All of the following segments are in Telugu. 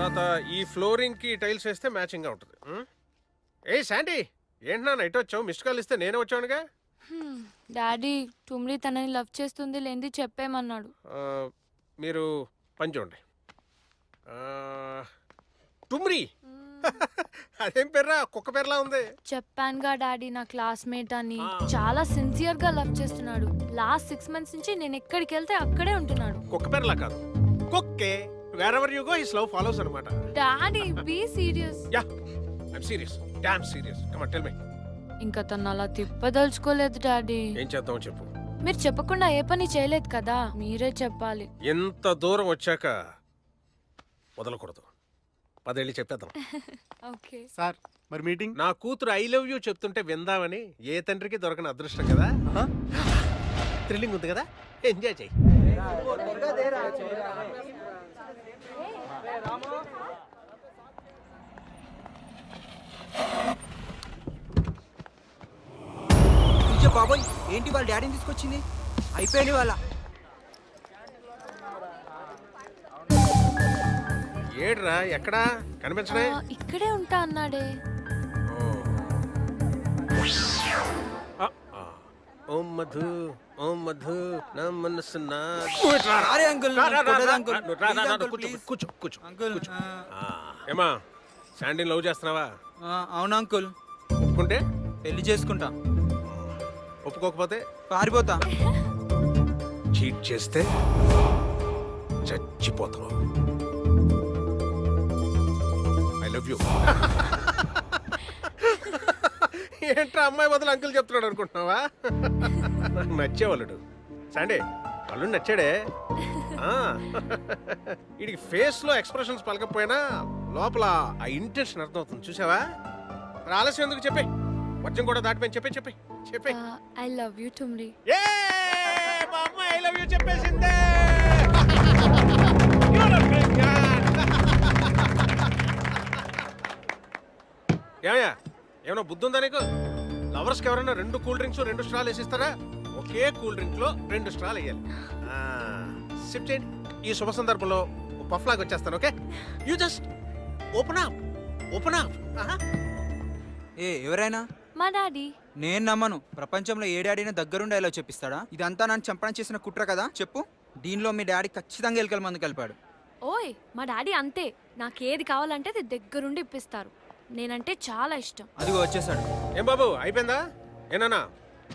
తర్వాత ఈ ఫ్లోరింగ్ కి టైల్స్ వేస్తే మ్యాచింగ్ గా ఉంటుంది. ఏ శాండీ, ఏంటి నా నైట్ వచ్చావు? మిస్డ్ కాల్ ఇస్తే నేనే వచ్చానుగా. డాడీ టుమ్లీ తనని లవ్ చేస్తుంది లేంది చెప్పేమన్నాడు. మీరు పని చూడండి. టుమ్రీ అదేం పేర్రా, కుక్క పేర్లా ఉంది. చెప్పానుగా డాడీ నా క్లాస్మేట్ అని. చాలా సిన్సియర్ గా లవ్ చేస్తున్నాడు. లాస్ట్ 6 months నుంచి నేను ఎక్కడికి వెళ్తే అక్కడే ఉంటున్నాడు. కుక్క పేర్లా కాదు, కుక్కే. Wherever you go his love follows అన్నమాట. Daddy be serious. Ya I'm serious, damn serious. Come on tell me. ఇంకా తను అలా తిప్పదలుచుకోలేదు డాడీ. ఏం చేద్దాం చెప్పు. మీరు చెప్పకుండా ఏ పని చేయలేదు కదా, మీరే చెప్పాలి. ఎంత దూరం వచ్చాక వదలకూడదు. 10 ఏళ్ళు చెప్పేద్దాం. ఓకే సార్ మరి మీటింగ్. నా కూతురు ఐ లవ్ యూ చెప్తుంటే విందామని ఏ తండ్రికి దొరకని అదృష్టం కదా. థ్రిల్లింగ్ ఉంది కదా, ఎంజాయ్ చెయ్యి. బాబోయ్, ఏంటి వాళ్ళ డాడీని తీసుకొచ్చింది? అయిపోయింది వాళ్ళ. ఏడ్రా, ఎక్కడా కనిపించడే? ఇక్కడే ఉంటా అన్నాడే. ఓం మధు, ఓం మధు, నా మనసు నా. అరే అంకుల్, కూర్చో కూర్చో అంకుల్. ఏమా శాండీని లవ్ చేస్తున్నావా? అవును అంకుల్. ఒప్పుకుంటే పెళ్లి చేసుకుంటా, ఒప్పుకోకపోతే పారిపోతా. చీట్ చేస్తే చచ్చిపోతావు. I love you. ఏంట్రా అమ్మాయి బదులు అంకుల్ చెప్తున్నాడు అనుకుంటున్నావా? నాకు నచ్చేవాళ్ళుడు సండే, వాళ్ళు నచ్చాడే. వీడికి ఫేస్ లో ఎక్స్ప్రెషన్స్ పలకపోయినా లోపల ఆ ఇంటెన్షన్ అర్థమవుతుంది. చూసావా? ఆలస్యం ఎందుకు, చెప్పే. వర్జం కూడా దాటిపోయి చెప్పే చెప్పే చెప్పే. ఐ లవ్ యూ టుమ్లీ. ఏ మా అమ్మాయి ఐ లవ్ యూ చెప్పేసిందే. ఏమయ్యా, ఏమన్నా బుద్ధి ఉందా నీకు? లవర్స్కి ఎవరైనా 2 కూల్ డ్రింక్స్ 2 స్ట్రాలు వేసిస్తారా? ఒకే కూల్ డ్రింక్ లో 2 స్ట్రాలు వేయాలి. సిప్ చేయండి. ఈ శుభ సందర్భంలో పఫ్ లాగా వచ్చేస్తాను. Okay, you just open up, open up. ఏ ఎవరైనా? మా డాడీ. నేను నమ్మను. ప్రపంచంలో ఏ డాడీని దగ్గరుండి ఎలా చెప్పిస్తాడా? ఇదంతా నన్ను చంపడం చేసిన కుట్ర కదా. చెప్పు. దీనిలో మీ డాడీ ఖచ్చితంగా ఎలుకల మందు కలిపాడు. ఓయ్, మా డాడీ అంతే. నాకేది కావాలంటే అది దగ్గరుండి ఇప్పిస్తారు. నేనంటే చాలా ఇష్టం. అదిగో వచ్చేసాడు. ఏం బాబు, అయిపోయిందా? ఏనా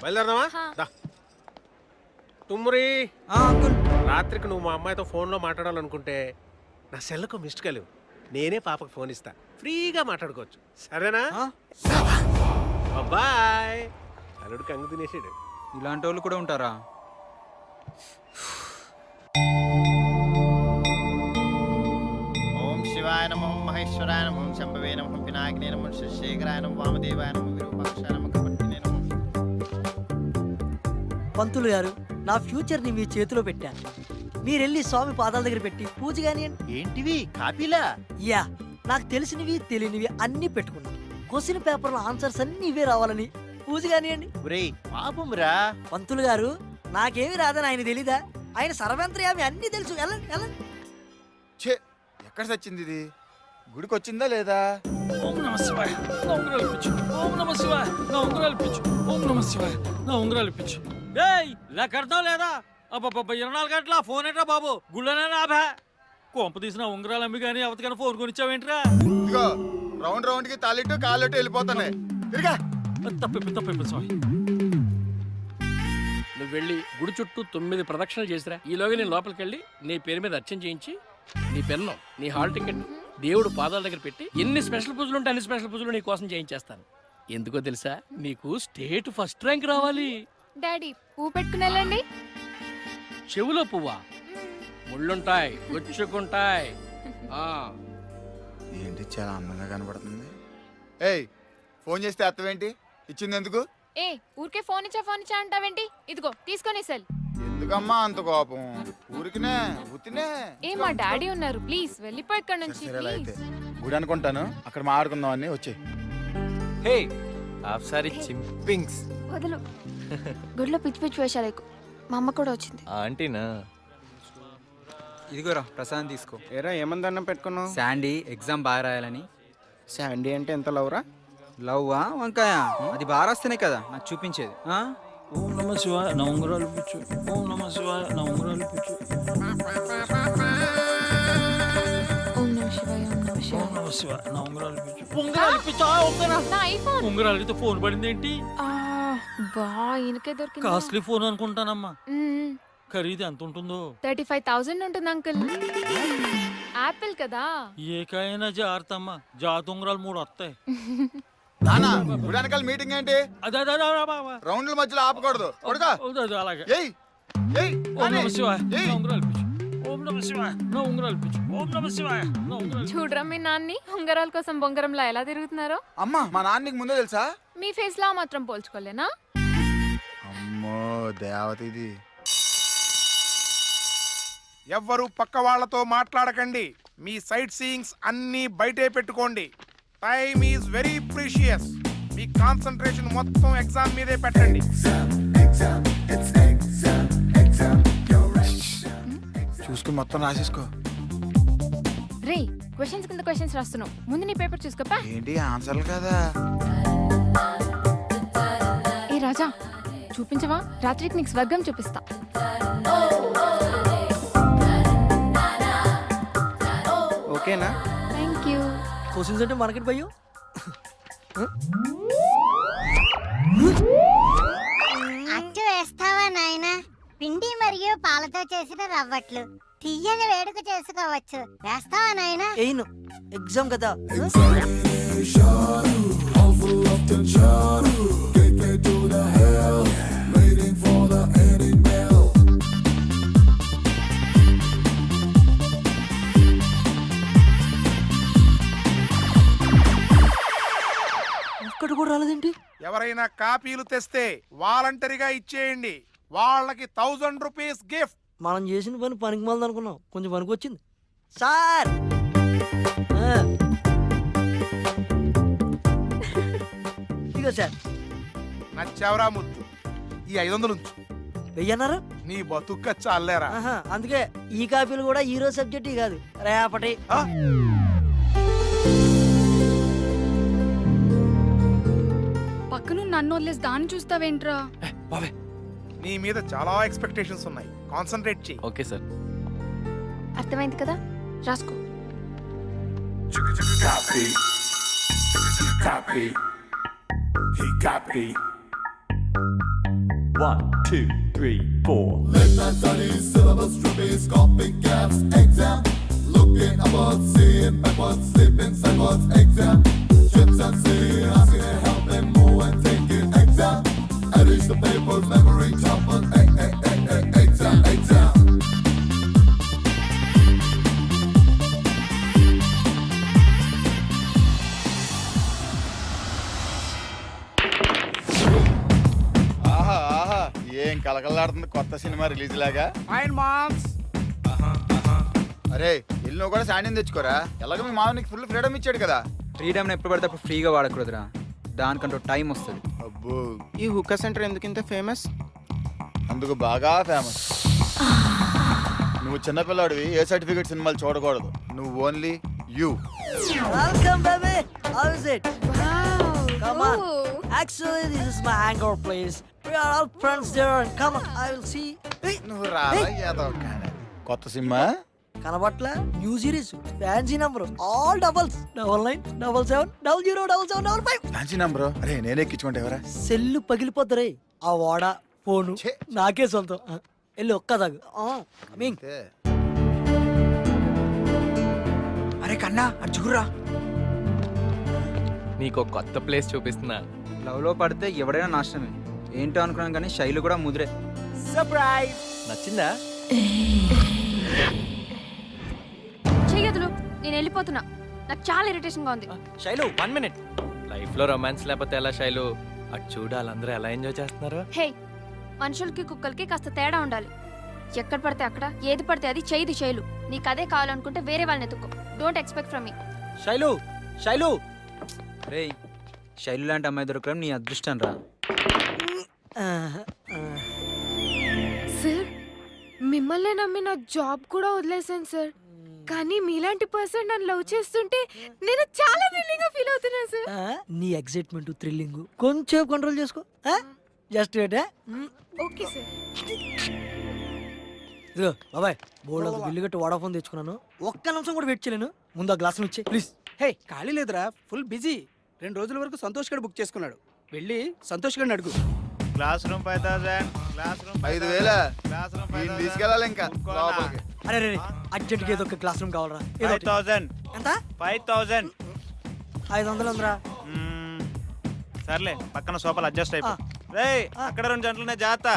బయలుదేరదామా? దా. తుమ్మురి, అంకుల్. రాత్రికి నువ్వు మా అమ్మాయితో ఫోన్లో మాట్లాడాలనుకుంటే నా సెల్లకు మిస్డ్ కాల్, నేనే పాపకు ఫోన్ ఇస్తా, ఫ్రీగా మాట్లాడుకోవచ్చు. సరేనా? బాయ్. అల్లుడు కంగు తినేసాడు. ఇలాంటి వాళ్ళు కూడా ఉంటారా? ఓం శివాయ నమః, మహేశ్వరాయ నమః, శంభవే నమః, వినాయకనే నమః, శేఖరాయ నమః, వామదేవాయ నమః, విరూపాక్షాయ నమః, కపర్దినే నమః. పంతులు గారు, నా ఫ్యూచర్ ని మీ చేతిలో పెట్టాను. మీరెళ్ళి స్వామి పాదాల దగ్గర పెట్టి పూజ కానివ్వండి. ఏంటివి కాపీలా? యా, నాకు తెలిసినవి తెలియనివి అన్ని పెట్టుకున్నాను. క్వశ్చన్ పేపర్లో ఆన్సర్స్ అన్ని ఇవే రావాలని పూజ కానివ్వండి. ఒరేయ్ పాపం రా. పంతులు గారు, నాకేమి రాదని ఆయన తెలీదా? ఆయన సర్వంత్రయామి అన్ని తెలుసు. వెళ్ళండి వెళ్ళండి. ఛే, ఎక్కడ సచ్చింది ఇది? గుడికి వచ్చిందా లేదా? ఓం నమ శివాయ, నా ఉంగరాలు ఇప్పించు. ఓం నమ శివాయ, నా ఉంగరాలు ఇప్పించు. ఓం నమ శివాయ, నా ఉంగరాలు ఇప్పించు. ఏయ్, ఇలా కడతావు లేదా? అబ్బబ్బ 24 గంటల ఫోన్ ఏంట్రా బాబు? గుళ్ళనే రాబా. కొంప తీసిన ఉంగరాలు అమ్మి కానీ అవతకని ఫోన్ కొనిచ్చావేంట్రా? ఇదిగో రౌండ్ రౌండ్ కి తాలిట్టు కాళ్ళట్టు వెళ్ళిపోతున్నాయి. తిరిగా తప్పిపోయింది స్వామి. నువ్వు వెళ్ళి గుడి చుట్టూ 9 ప్రదక్షిణలు చేసిరా. ఈలోగా నేను లోపలికి వెళ్ళి నీ పేరు మీద అర్చన చేయించి నీ పెన్ను, నీ హాల్ టికెట్ దేవుడు పాదాల దగ్గర పెట్టి ఎన్ని స్పెషల్ పూజలు ఉంటే అన్ని స్పెషల్ పూజలు నీ కోసం చేయించేస్తాను. ఎందుకో తెలుసా? నీకు స్టేట్ ఫస్ట్ ర్యాంక్ రావాలి. డాడీ పువ్వు పెట్టుకుని వెళ్ళండి. చెవులో పువ్వా? ముళ్ళుంటాయి, గుచ్చుకుంటాయి. ఏంటి చాలా అందంగా కనబడుతుంది. ఏయ్, ఫోన్ చేస్తే అత్తవేంటి? ఇచ్చింది ఎందుకు? ఏ ఊరికే ఫోన్ ఇచ్చా అంటావేంటి? ఇదిగో తీసుకొని సెల్. ఎందుకమ్మా అంత కోపం? ఊరికినే ఉత్తినే. ఏ మా డాడీ ఉన్నారు, ప్లీజ్ వెళ్ళిపో ఇక్కడ నుంచి. సరేలా అయితే గుడి అనుకుంటాను, అక్కడ మాట్లాడుకుందాం అని వచ్చే. హే ఆఫ్సారీ చింపింగ్స్ వదలు. గుడిలో పిచ్చి పిచ్చి వేషాలు ఎక్కువ. మా అమ్మ కూడా వచ్చింది. ఆంటీనా? ఇదిగోరా ప్రసాదం తీసుకో. ఏరా ఏమందన్నం పెట్టుకున్నావు? శాండీ ఎగ్జామ్ బాగా రాయాలని. శాండీ అంటే ఎంత లవరా? లవ్వా వంకాయ? అది బాగా రాస్తేనే కదా నాకు చూపించేది. ఆ? ఓం నమ శివాయ నా ఉంగరాలు ఇప్పించు. ఓం నమ శివాయ నా ఉంగరాలు ఇప్పించు. ఓం నమ శివాయ, ఓం నమ ఓం శివాయ. నమ శివాయ నా ఉంగరాలు ఇప్పించు. ఉంగరాలు ఇప్పించా? ఉంగరాలు నా ఐఫోన్. ఉంగరాలు అయితే ఫోన్ పడింది ఏంటి? బా ఈయనకే దొరికింది. కాస్ట్లీ ఫోన్ అనుకుంటానమ్మా. ఖరీదు ఎంత ఉంటుందో? 35,000 ఉంటుంది అంకుల్. యాపిల్ కదా. ఏకైనా జాగ్రత్తమ్మా, జాత ఉంగరాలు 3 వస్తాయి. నానా ఇప్పుడు వెనకాల మీటింగ్ ఏంటి? అదే అదే అదే అదే బాబా. రౌండ్ల మధ్యలో ఆపకూడదు. కొడుకా అదే అదే అలాగే. ఏయ్ ఏయ్ ఓం నమ శివాయ ఏయ్. నా ఉంగరాలు ఇప్పించు. ఓం నమ శివాయ నా ఉంగరాలు ఇప్పించు. ఓం నమ శివాయ నా ఉంగరాలు. చూడరా మీ నాన్ని ఉంగరాల కోసం బొంగరంలా ఎలా తిరుగుతున్నారో. అమ్మా మా నాన్నకి ముందే తెలుసా? మీ ఫేస్ లా మాత్రం పోల్చుకోలేనా? అమ్మో దేవత ఇది. ఎవ్వరూ పక్క వాళ్ళతో మాట్లాడకండి. మీ సైట్ సీయింగ్స్ అన్నీ బయటే పెట్టుకోండి. Time is very precious. Me concentration మొత్తం ఎగ్జామ్ మీదే పెట్టండి. చూసుకుని మొత్తం రాసేసుకో. రే క్వశ్చన్స్ కింద క్వశ్చన్స్ రాస్తున్నావు, ముందు నీ పేపర్ చూసుకోపా. ఏంటి ఆన్సర్లు కదా? ఏ రాజా చూపించవా? రాత్రికి నీకు స్వర్గం చూపిస్తా. ఓకేనా? Thank you. క్వశ్చన్స్ అంటే మార్కెట్ భయ్యో. అచ్చు వేస్తావా నాయనా? పిండి మరియు పాలతో చేసిన రవ్వట్లు తీయని వేడుక చేసుకోవచ్చు. వేస్తావా నాయనా? ఎయిన్ ఎగ్జామ్ కదా. ఒక్కటి కూడా రాలేదేంటి? ఎవరైనా కాపీలు తెస్తే వాలంటరీగా ఇచ్చేయండి. వాళ్ళకి 1000 రూపీస్ గిఫ్ట్. మనం చేసిన పని పనికి మాలది అనుకున్నాం, కొంచెం పనికి వచ్చింది సార్. ఇదిగో సార్. నచ్చావరా ముద్దు. ఈ 500 ఉంచు. వెయ్యన్నారా? నీ బతుక్క చాలేరా. అందుకే ఈ కాపీలు కూడా ఈ రోజు సబ్జెక్ట్ కాదు, రేపటి. పక్కన నన్ను వదిలేసి దాన్ని చూస్తావేంట్రా? బాబే. నీ మీద చాలా ఎక్స్పెక్టేషన్స్ ఉన్నాయి. కాన్సంట్రేట్ చెయ్యి. Okay sir. అర్థమైంది కదా, రాసుకో. One, two, three, four. ఆహా ఆహా ఏం కలకలాడుతుంది కొత్త సినిమా రిలీజ్ లాగా. అరే వెళ్ళి నువ్వు కూడా శాండీని తెచ్చుకోరా. ఎలాగో మీ మామూలు ఫుల్ ఫ్రీడమ్ ఇచ్చాడు కదా. ఫ్రీడమ్ని ఎప్పుడు పడితే అప్పుడు ఫ్రీగా వాడకూడదురా, దానికంటూ టైం వస్తుంది. అబ్బో ఈ హుక్కా సెంటర్ ఎందుకు ఇంత ఫేమస్? అందుకు బాగా ఫేమస్. నువ్వు చిన్నపిల్లాడివి, ఏ సర్టిఫికేట్ సినిమాలు చూడకూడదు. నువ్వు only you. Welcome baby. How is it? Come on. Actually, this is my hangout place. We are all friends there. Come on, I will see. Hey, నువ్వు రాలా ఏదో కానీ. కొత్త సినిమా కనబట్లా? New series, fancy number, all doubles. 9977007755. Fancy number. అరే నేనే ఎక్కించుకుంటే ఎవరా? సెల్లు పగిలిపోద్దరే. ఆ వాడ ఫోను ఛే. నాకే సొంతం. వెళ్ళి ఒక్క తాగు. కమింగ్. అంతే. అరే కన్నా అటు చూడురా. నీకు కొత్త ప్లేస్ చూపిస్తున్నా. లవ్లో పడితే ఎవడైనా నాశనమే. ఏంటో అనుకున్నాను కానీ శైలు కూడా ముదిరే. సర్ప్రైజ్. నచ్చిందా? చెయ్యదులు, నేను వెళ్ళిపోతున్నా. నాకు చాలా ఇరిటేషన్ గా ఉంది. శైలు 1 మినిట్. లైఫ్ లో రొమాన్స్ లేకపోతే ఎలా శైలు? అటు చూడు వాళ్ళందరూ ఎలా ఎంజాయ్ చేస్తున్నారు. హే, మనుషులకి కుక్కలకి కాస్త తేడా ఉండాలి. ఎక్కడ పడితే అక్కడ, ఏది పడితే అది చేయదు శైలు. నీకు అదే కావాలనుకుంటే వేరే వాళ్ళని ఎత్తుకో. Don't expect from me. Shailu Shailu రే, శైలు లాంటి అమ్మాయి దొరకడం నీ అదృష్టం రా. సార్ మిమ్మల్ని నమ్మి నా జాబ్ కూడా వదిలేసాను సార్. కానీ మీలాంటి పర్సన్ నన్ను లవ్ చేస్తుంటే నేను చాలా థ్రిల్లింగ్ గా ఫీల్ అవుతున్నాను సార్. నీ ఎగ్జైట్మెంట్ థ్రిల్లింగ్ కొంచెం కంట్రోల్ చేసుకో. Just wait. Okay sir. ఇదిగో బాబాయ్, బోర్డు బిల్లు కట్టి వాడాఫోన్ తెచ్చుకున్నాను. ఒక్క నిమిషం కూడా వెయిట్ చేయలేను. ముందు ఆ గ్లాస్ ఇచ్చే ప్లీజ్. హే ఖాళీ లేదురా, ఫుల్ బిజీ. 2 రోజుల వరకు సంతోష్ గడు బుక్ చేసుకున్నాడు. వెళ్ళి సంతోష్ గడిని అడుగు. Class room 5000, class room 5,000 class room వీడిని తీసుకెళ్ళాలి ఇంకా లోపలికి. అరే రే అర్జెంట్గా ఏదో ఒక క్లాస్ రూమ్ కావాలరా. ఏదో ఒకటి. 5000 ఎంత? 5000. 500 ఉందిరా. సర్లే, పక్కన సోఫాలు అడ్జస్ట్ అయిపో. రేయ్, అక్కడ 2 జంటలునే జాగ్రత్త.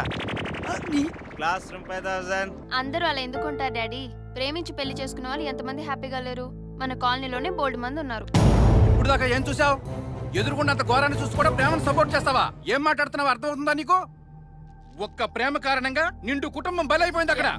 Class room 5000. అందరూ అలా ఎందుకుంటారు డాడీ? ప్రేమించి పెళ్లి చేసుకున్న వాళ్ళు ఎంతమంది హ్యాపీగా లేరు? మన కాలనీలోనే బోల్డ్ మంది ఉన్నారు. ఇప్పుడు దాకా ఏం చూసావు? ఎదురుకున్నంత ఘోరాన్ని చూసి కూడా ప్రేమను సపోర్ట్ చేస్తావా? ఏం మాట్లాడుతున్నావు అర్థమవుతుందా నీకు? ఒక్క ప్రేమ కారణంగా నిండు కుటుంబం బలైపోయింది అక్కడ.